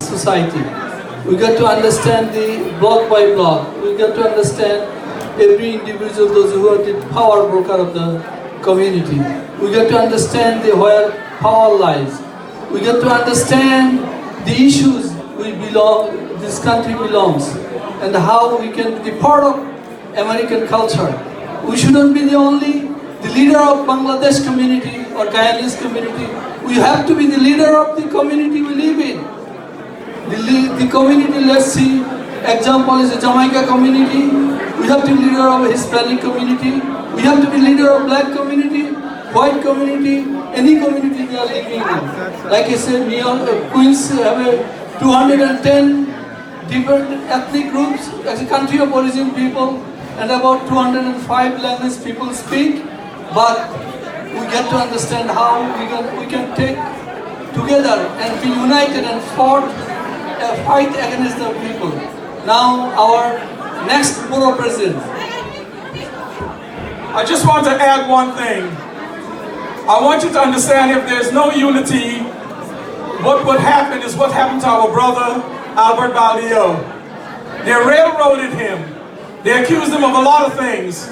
society. We got to understand the block by block. We got to understand every individual, those who are the power broker of the community. We got to understand where power lies. We got to understand the issues this country belongs, and how we can be part of American culture. We shouldn't be the leader of Bangladesh community or Guyanese community. We have to be the leader of the community we live in. The community, let's see, example is the Jamaica community. We have to be leader of Hispanic community. We have to be leader of black community, white community, any community we are living in. Like I said, Queens have 210 different ethnic groups as a country of origin people, and about 205 language people speak. But we get to understand how we can take together and be united and fight against the people. Now our next Borough President. I just want to add one thing. I want you to understand, if there's no unity, what would happen is what happened to our brother Albert Baldeo. They railroaded him. They accused him of a lot of things.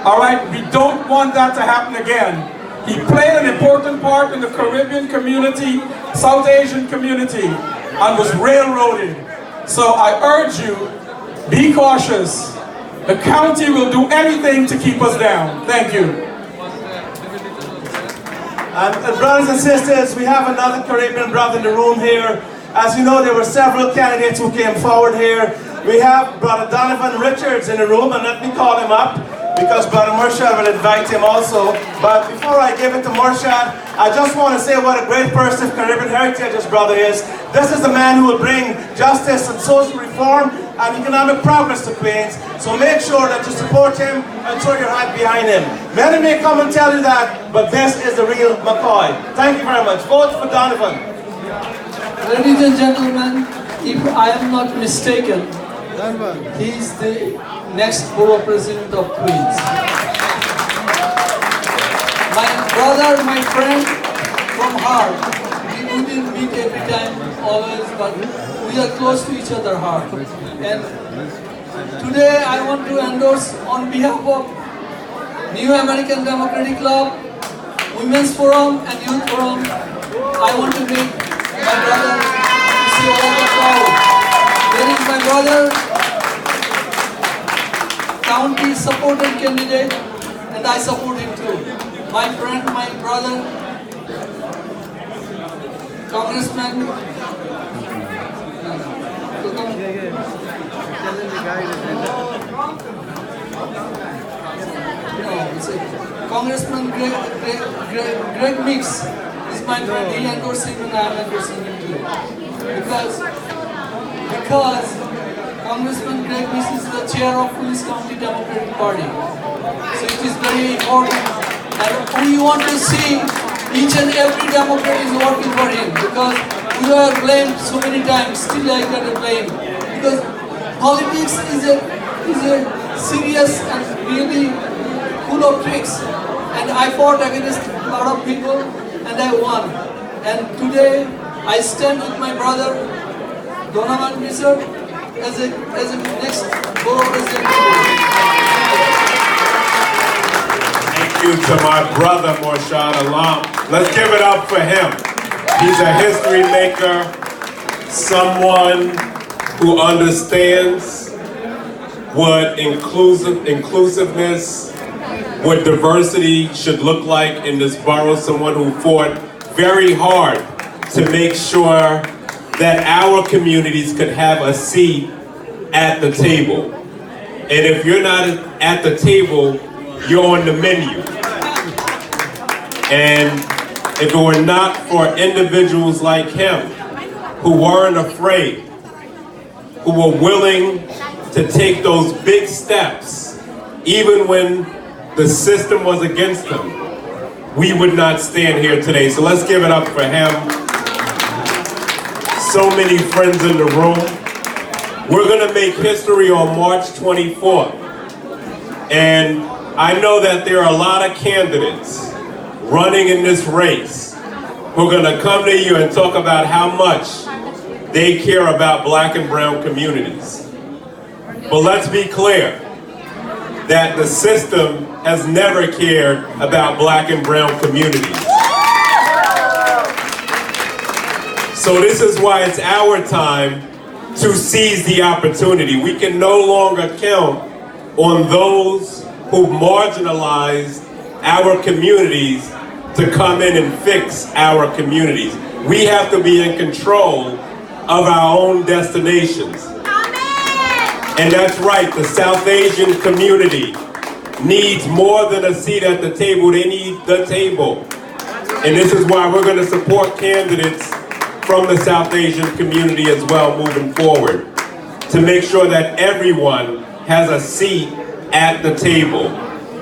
All right, we don't want that to happen again. He played an important part in the Caribbean community, South Asian community, and was railroaded. So I urge you, be cautious. The county will do anything to keep us down. Thank you. And brothers and sisters, we have another Caribbean brother in the room here. As you know, there were several candidates who came forward here. We have Brother Donovan Richards in the room, and let me call him up, because Brother Morshed will invite him also. But before I give it to Morshed, I just want to say what a great person of Caribbean heritage this brother is. This is the man who will bring justice and social reform and economic progress to Queens. So make sure that you support him and throw your hat behind him. Many may come and tell you that, but this is the real McCoy. Thank you very much. Vote for Donovan. Ladies and gentlemen, if I am not mistaken, he is the next Borough President of Queens. My brother, my friend from heart. We didn't meet every time, always, but we are close to each other heart. And today I want to endorse on behalf of New American Democratic Club, Women's Forum and Youth Forum. I want to make my brother see all the crowd. There is my brother, county supported candidate, and I support him too. My friend, my brother, Congressman. Congressman Greg Mix is my friend. He endorsed him and I am endorsing him too. Because Congressman Greg Mix is the chair of Queens County Democratic Party. So it is very important, and we want to see each and every Democrat is working for him, because we were blamed so many times, still I get a blame. Because politics is a serious and really full of tricks. And I fought against a lot of people and I won. And today I stand with my brother Donovan Richards as a next Borough President. Thank you to my brother Morshed Alam. Let's give it up for him. He's a history maker, someone who understands what inclusiveness, what diversity should look like in this borough, someone who fought very hard to make sure that our communities could have a seat at the table. And if you're not at the table, you're on the menu. And if it were not for individuals like him, who weren't afraid, who were willing to take those big steps, even when the system was against them, we would not stand here today. So let's give it up for him. So many friends in the room. We're gonna make history on March 24th. And I know that there are a lot of candidates running in this race who are gonna come to you and talk about how much they care about black and brown communities. But let's be clear that the system has never cared about black and brown communities. So this is why it's our time to seize the opportunity. We can no longer count on those who marginalized our communities to come in and fix our communities. We have to be in control of our own destinations. And that's right, the South Asian community needs more than a seat at the table, they need the table. And this is why we're going to support candidates from the South Asian community as well moving forward, to make sure that everyone has a seat at the table,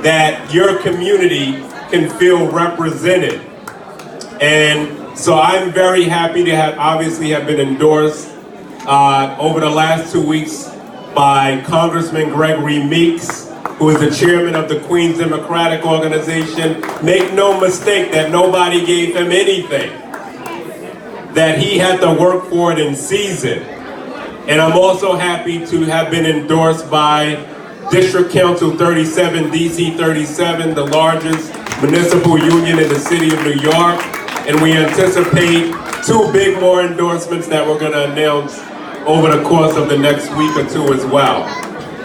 that your community can feel represented. And so I'm very happy to have been endorsed over the last 2 weeks by Congressman Gregory Meeks, who is the chairman of the Queens Democratic Organization. Make no mistake that nobody gave him anything, that he had to work for it and seize it. And I'm also happy to have been endorsed by District Council 37, DC 37, the largest municipal union in the city of New York. And we anticipate 2 big more endorsements that we're going to announce over the course of the next week or 2 as well.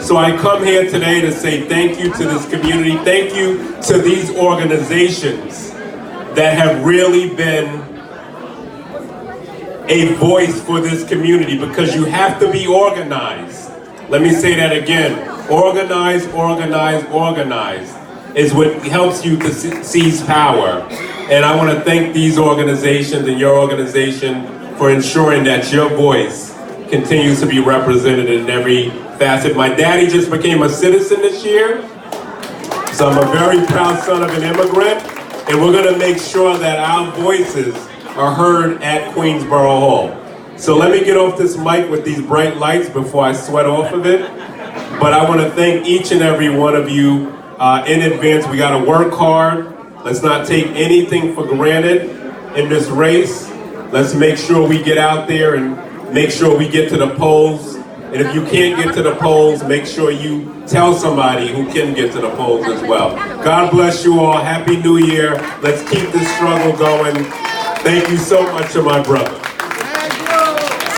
So I come here today to say thank you to this community. Thank you to these organizations that have really been a voice for this community, because you have to be organized. Let me say that again. Organize, organize, organize is what helps you to seize power. And I want to thank these organizations and your organization for ensuring that your voice continues to be represented in every facet. My daddy just became a citizen this year, so I'm a very proud son of an immigrant, and we're going to make sure that our voices are heard at Queens Borough Hall. So let me get off this mic with these bright lights before I sweat off of it. But I want to thank each and every one of you in advance. We got to work hard. Let's not take anything for granted in this race. Let's make sure we get out there and make sure we get to the polls. And if you can't get to the polls, make sure you tell somebody who can get to the polls as well. God bless you all. Happy New Year. Let's keep this struggle going. Thank you so much to my brother.